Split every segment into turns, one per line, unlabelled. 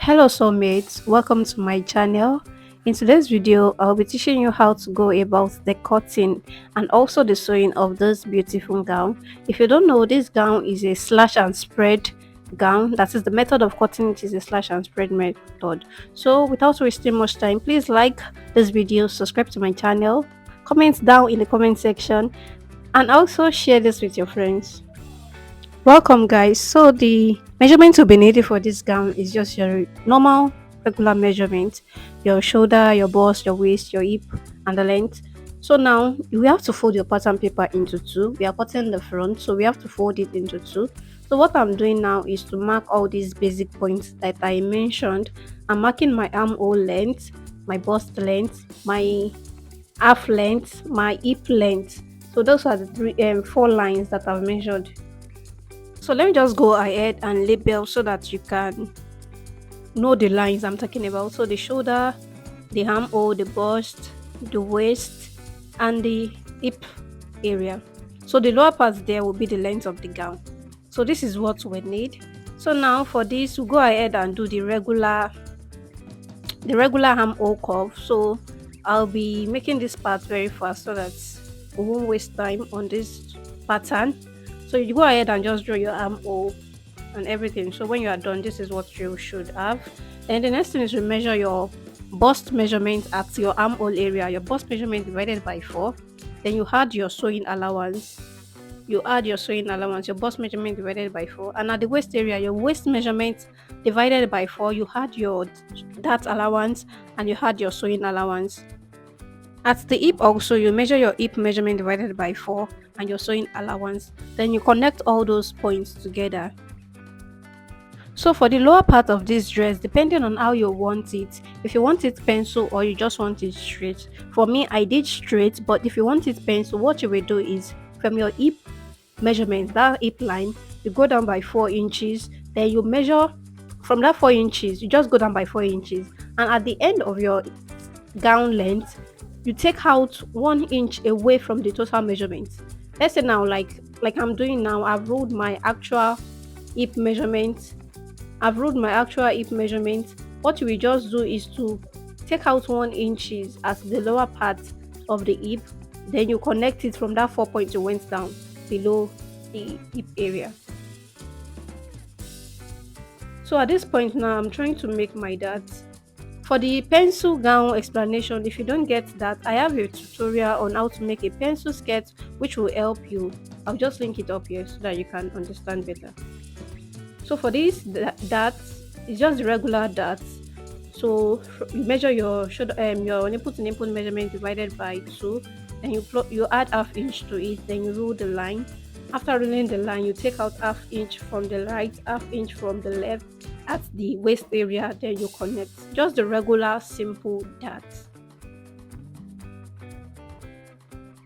Hello soulmates, welcome to my channel. In today's video, I'll be teaching you how to go about the cutting and also the sewing of this beautiful gown. If you don't know, this gown is a slash and spread gown. That is the method of cutting it is a slash and spread method. So without wasting much time, please like this video, subscribe to my channel, comment down in the comment section and also share this with your friends. Welcome guys. So the measurement to be needed for this gown is just your normal regular measurement, your shoulder, your bust, your waist, your hip and the length. So now we have to fold your pattern paper into two. We are cutting the front, so we have to fold it into two. So what I'm doing now is to mark all these basic points that I mentioned. I'm marking my armhole length, my bust length, my half length, my hip length. So those are the four lines that I've measured. So let me just go ahead and label so that you can know the lines I'm talking about. So the shoulder, the armhole, the bust, the waist, and the hip area. So the lower part there will be the length of the gown. So this is what we need. So now for this, we'll go ahead and do the regular armhole curve. So I'll be making this part very fast so that we won't waste time on this pattern. So you go ahead and just draw your armhole and everything. So when you are done, this is what you should have. And the next thing is to measure your bust measurement at your armhole area. Your bust measurement divided by 4. Then you add your sewing allowance. Your bust measurement divided by 4. And at the waist area, your waist measurement divided by 4. You add your that allowance and you add your sewing allowance. At the hip also, you measure your hip measurement divided by 4 and your sewing allowance. Then you connect all those points together. So for the lower part of this dress, depending on how you want it, if you want it pencil or you just want it straight. For me, I did straight, but if you want it pencil, what you will do is from your hip measurement, that hip line, you go down by 4 inches, then you measure from that 4 inches, you just go down by 4 inches, and at the end of your gown length, you take out 1 inch away from the total measurement. Let's say now, like I'm doing now, hip measurement I've ruled my actual hip measurement. What you will just do is to take out 1 inches at the lower part of the hip, then you connect it from that 4 points you went down below the hip area. So at this point now, I'm trying to make my dart. For the pencil gown explanation, if you don't get that, I have a tutorial on how to make a pencil skirt which will help you. I'll just link it up here so that you can understand better. So for this dart, it's just the regular dart. So you measure your shoulder, your nipple to nipple measurement divided by 2, and you add half inch to it. Then you rule the line. After ruling the line, you take out half inch from the right, half inch from the left at the waist area. Then you connect. Just the regular simple dart.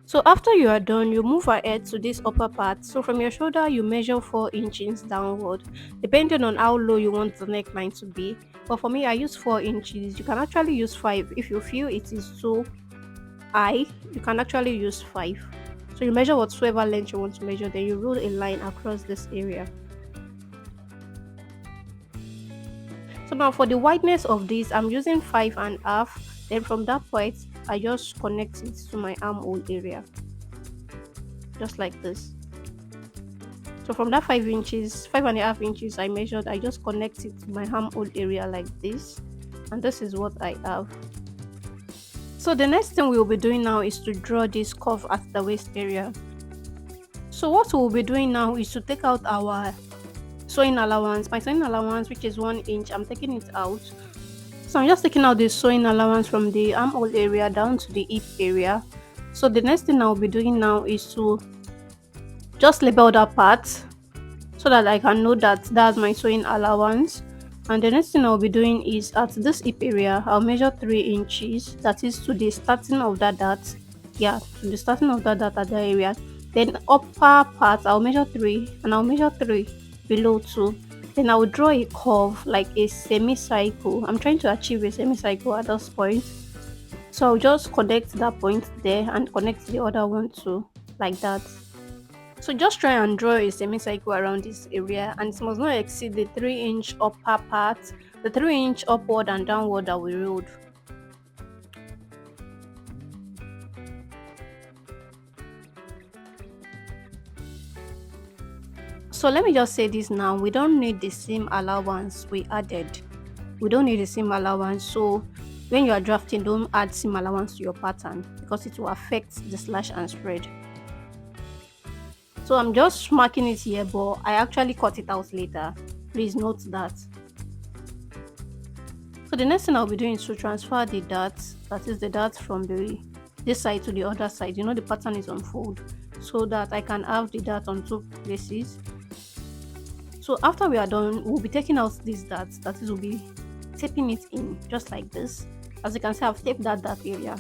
So after you are done, you move ahead to this upper part. So from your shoulder, you measure 4 inches downward, depending on how low you want the neckline to be. But for me, I use 4 inches. You can actually use 5. If you feel it is too high, you can actually use 5. So you measure whatsoever length you want to measure, then you rule a line across this area. So now for the wideness of this, I'm using 5.5. Then from that point, I just connect it to my armhole area, just like this. So from that 5.5 inches I measured, I just connect it to my armhole area like this, and this is what I have. So the next thing we will be doing now is to draw this curve at the waist area. So what we will be doing now is to take out our sewing allowance. My sewing allowance, which is 1 inch, I'm taking it out. So I'm just taking out the sewing allowance from the armhole area down to the hip area. So the next thing I'll be doing now is to just label that part so that I can know that that's my sewing allowance. And the next thing I'll be doing is at this hip area, I'll measure 3 inches. That is to the starting of that dart. Yeah, to the starting of that dart at that area. Then upper part, I'll measure 3, and I'll measure 3 below 2. Then I will draw a curve like a semicircle. I'm trying to achieve a semicircle at this point. So I'll just connect that point there and connect the other one too, like that. So just try and draw a semicircle around this area, and it must not exceed the 3-inch upper part the 3 inch upward and downward that we rolled. So let me just say this now, we don't need the seam allowance we added. We don't need the seam allowance, so when you are drafting, don't add seam allowance to your pattern because it will affect the slash and spread. So I'm just marking it here, but I actually cut it out later. Please note that. So the next thing I'll be doing is to transfer the darts, that is the darts from this side to the other side. You know the pattern is on fold, so that I can have the dart on two places. So after we are done, we'll be taking out these darts, that is, we'll be taping it in just like this. As you can see, I've taped that dart area.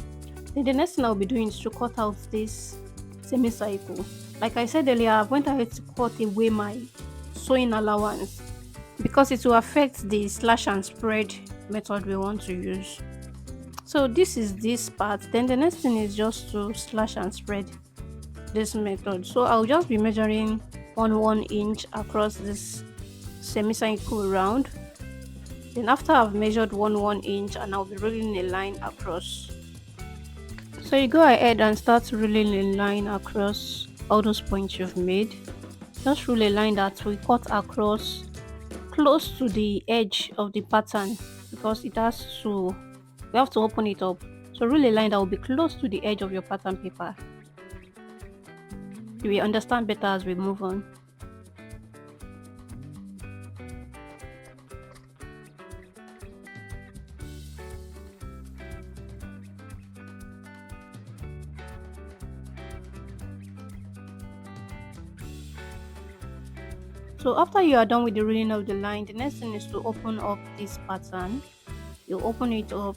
Then the next thing I'll be doing is to cut out this semicircle. Like I said earlier, I went ahead to cut away my sewing allowance because it will affect the slash and spread method we want to use. So this is this part. Then the next thing is just to slash and spread this method. So I'll just be measuring on 1 inch across this semicircle round. Then after I've measured 1 inch, and I'll be rolling a line across. So you go ahead and start rolling a line across all those points you've made. Just roll a line that will cut across close to the edge of the pattern because we have to open it up. So roll a line that will be close to the edge of your pattern paper. You will understand better as we move on. So after you are done with the rolling of the line, the next thing is to open up this pattern. You open it up.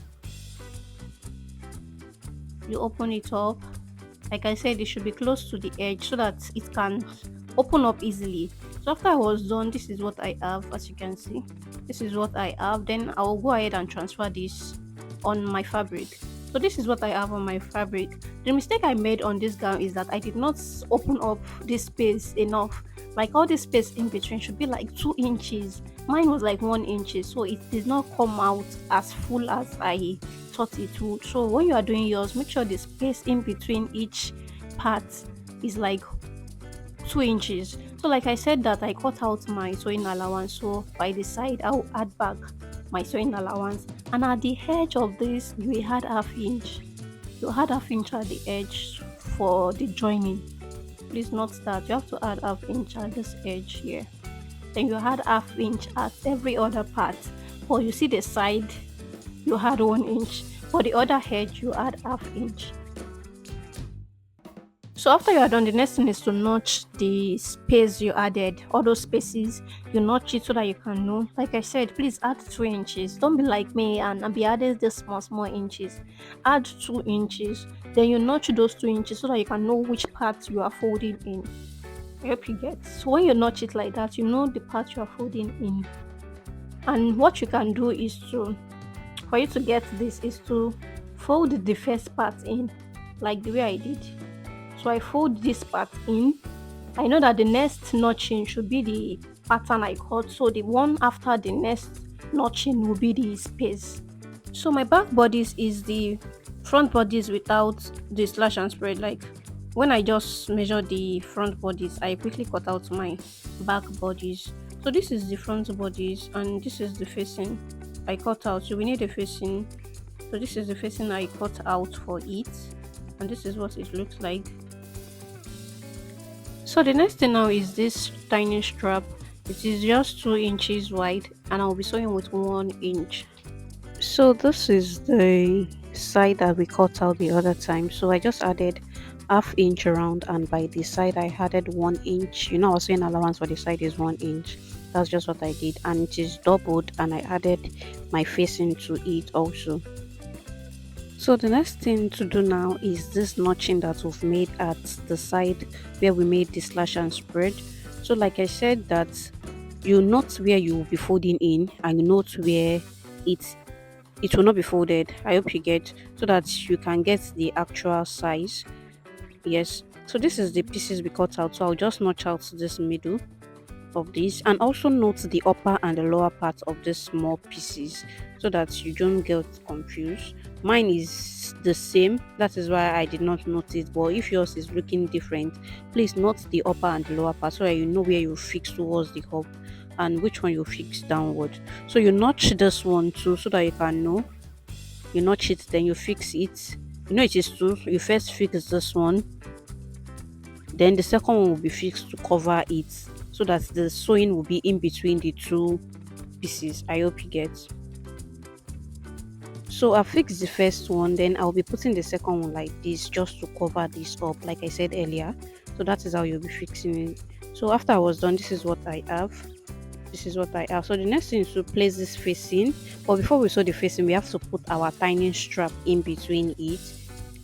Like I said, it should be close to the edge so that it can open up easily. So after I was done, this is what I have. As you can see, this is what I have. Then I will go ahead and transfer this on my fabric. So this is what I have on my fabric. The mistake I made on this gown is that I did not open up this space enough. Like all this space in between should be like 2 inches. Mine was like 1 inch, so it did not come out as full as I thought it would. So when you are doing yours, make sure the space in between each part is like 2 inches. So like I said that I cut out my sewing allowance, so by the side I will add back my sewing allowance, and at the edge of this you will add half inch. You add half inch at the edge for the joining. Please note that you have to add half inch at this edge here. Then you add half inch at every other part. Or you see the side, you add 1 inch. For the other edge, you add half inch. So after you are done, the next thing is to notch the space you added. All those spaces, you notch it so that you can know. Like I said, please add 2 inches. Don't be like me and be adding this small inches. Add 2 inches. Then you notch those 2 inches so that you can know which part you are folding in. I hope you get. So when you notch it like that, you know the part you are folding in. And what you can do is for you to get this, is to fold the first part in, like the way I did. So I fold this part in. I know that the next notching should be the pattern I cut, so the one after the next notching will be the space. So my back bodice is the front bodice without the slash and spread. Like when I just measured the front bodice, I quickly cut out my back bodice. So this is the front bodice and this is the facing I cut out. So we need a facing. So this is the facing I cut out for it, and this is what it looks like. So the next thing now is this tiny strap. It is just 2 inches wide and I'll be sewing with 1 inch. So this is the side that we cut out the other time. So I just added half inch around, and by the side I added 1 inch. You know, I was saying allowance for the side is 1 inch. That's just what I did, and it is doubled, and I added my facing to it also. So the next thing to do now is this notching that we've made at the side where we made the slash and spread. So like I said, that you note where you will be folding in, and you note where it will not be folded. I hope you get, so that you can get the actual size. Yes, so this is the pieces we cut out, so I'll just notch out this middle. of this, and also note the upper and the lower part of these small pieces so that you don't get confused. Mine is the same, that is why I did not note it, but if yours is looking different, please note the upper and the lower part so that you know where you fix towards the hub and which one you fix downward. So you notch this one too so that you can know. You notch it, then you fix it. You know it is two, you first fix this one, then the second one will be fixed to cover it so that the sewing will be in between the two pieces. I hope you get. So I fixed the first one, then I'll be putting the second one like this just to cover this up, like I said earlier. So that is how you'll be fixing it. So after I was done, this is what I have. This is what I have. So the next thing is to place this facing. But before we sew the facing, we have to put our tiny strap in between it.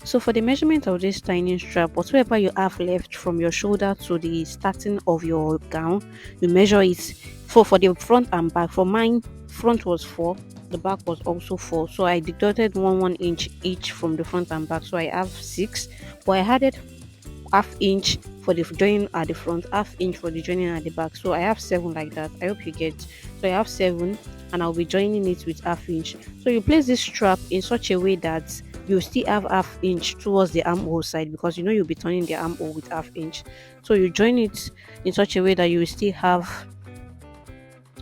So for the measurement of this tiny strap, whatever you have left from your shoulder to the starting of your gown, you measure it for the front and back. For mine, front was 4, the back was also 4. So I deducted 1 inch each from the front and back. So I have 6, but I added half inch for the joining at the front, half inch for the joining at the back. So I have 7 like that. I hope you get. So I have 7 and I'll be joining it with half inch. So you place this strap in such a way that you still have half inch towards the armhole side, because you know you'll be turning the armhole with half inch. So you join it in such a way that you will still have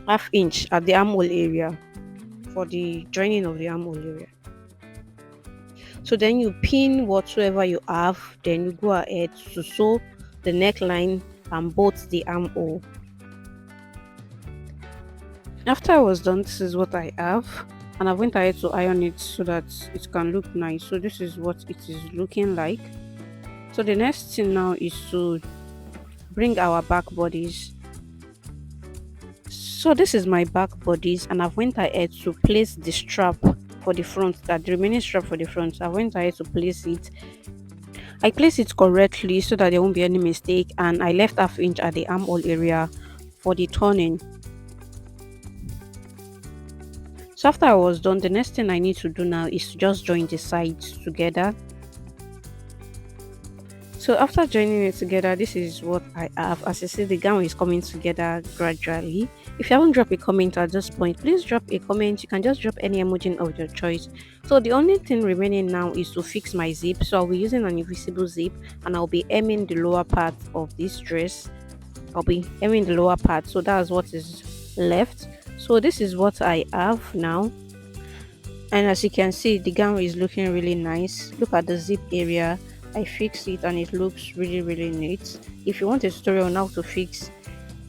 half inch at the armhole area for the joining of the armhole area. So then you pin whatsoever you have, then you go ahead to sew the neckline and both the armhole. After I was done, this is what I have, and I went ahead to iron it so that it can look nice. So this is what it is looking like. So the next thing now is to bring our back bodies. So this is my back bodies, and I've went ahead to place the strap for the front, that the remaining strap for the front. I went ahead to place it. I placed it correctly so that there won't be any mistake, and I left half inch at the armhole area for the turning. So after I was done, the next thing I need to do now is to just join the sides together. So after joining it together, this is what I have. As you see, the gown is coming together gradually. If you haven't dropped a comment at this point, please drop a comment. You can just drop any emoji of your choice. So the only thing remaining now is to fix my zip. So I'll be using an invisible zip, and I'll be hemming the lower part of this dress. I'll be hemming the lower part. So that's what is left. So this is what I have now. And as you can see, the gown is looking really nice. Look at the zip area. I fixed it and it looks really neat. If you want a tutorial on how to fix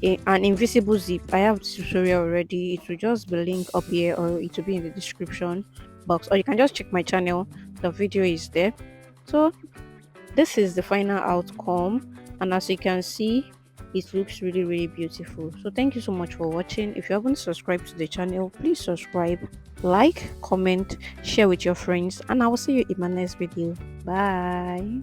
an invisible zip, I have the tutorial already. It will just be linked up here, or it will be in the description box, or you can just check my channel. The video is there. So this is the final outcome, and as you can see, it looks really beautiful. So thank you so much for watching. If you haven't subscribed to the channel, please subscribe, like, comment, share with your friends, and I will see you in my next video. Bye.